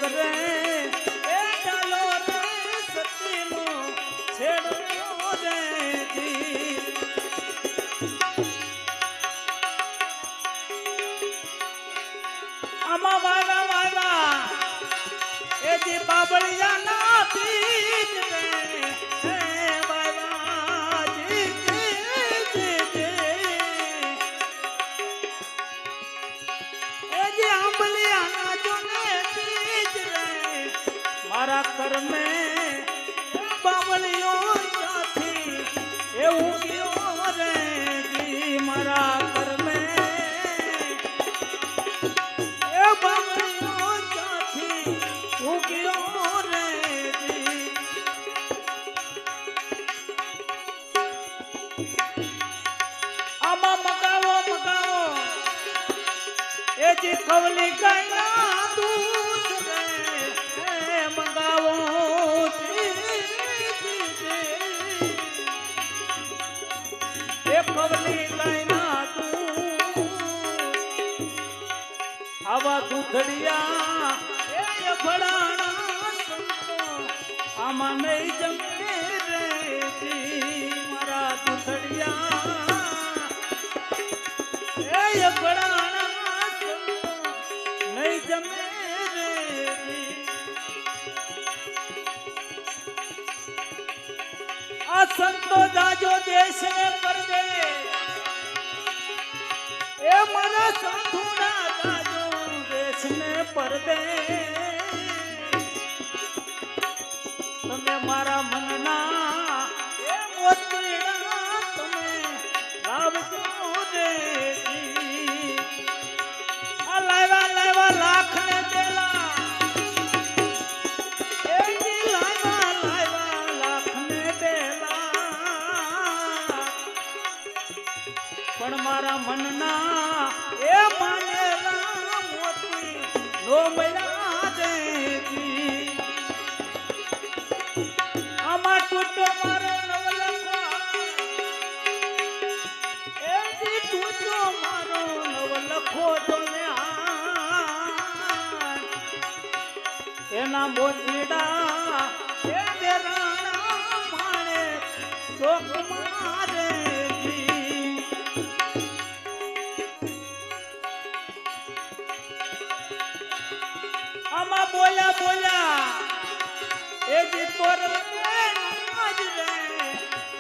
કરે એ ચાલો રે સતીનો છેડો રે જી આમાં વાલા વાલા એ જી બાબળિયા ના બીજ રે હે વાલા જી મારા કર્મે બાવળિયો સાથી એવું ગયો રે જી મારા કર્મે એ બાવળિયો સાથી એવું ગયો રે જી આમાં મગાવો મગાવો એ જી કવલી ગાયના દૂધ રે મંગાવો એ કવલી ગાયના દૂધ આવા દૂધડિયા એ ફળાણા સંતો આમાં નહીં જમે રે જી મારા દૂધડિયા એ ફળાણા સંતો નહીં જમે રે જી આ સંતો જાજો દેશ ને પરદે એ મારા સાધુના જાજો દેશ ને પરદે તમે મારા મનના એ મોતીડા તમે લાવજો રે આ લાવ્યા લાવ્યા લાખ ને દેલા પણ મારા મનના એ માનેલા મોતી નો મળ્યા દેજી આમાં તૂટો મારો નવલખો એ જી તૂટો મારો નવલખો જોને એના મોતીડા એ દેરાણા માણે ચોક મારે આમાં બોલ્યા બોલ્યા એ જી તોર આજ રે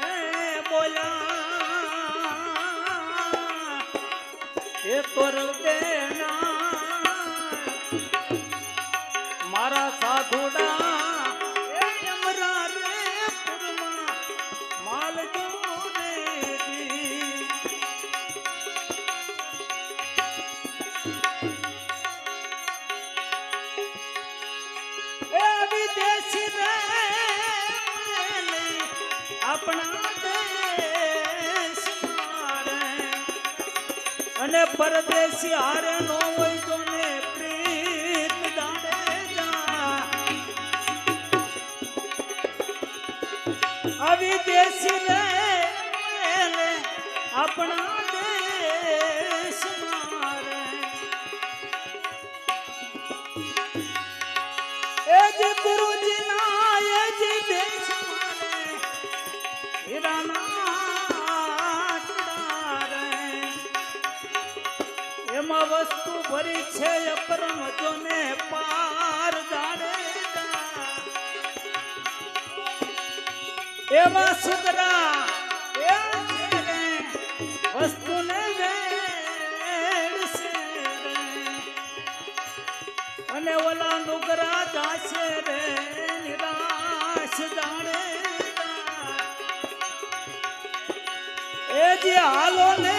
હે બોલ્યા એ તોર દેના મારા સાધુડા એ અમરા રે પુરમાં માલ જો રે જી વિદેશી રે આપણા દેશ મારે અને પરદેશી હારે નો હોય તો ને પ્રીત દાડે જા આ વિદેશી રે આપણા દેશ મારે એ જે ગુરુજી ના એ જે દેશ મારે હીરાના રે એમાં વસ્તુ ભરી છે અપરમ જોને પાર જાડે એમાં સુગરા એ વસ્તુને વેડશે અને ઓલા નુગરા જાશે રે નિરાશ જાણે એ જે હાલો ને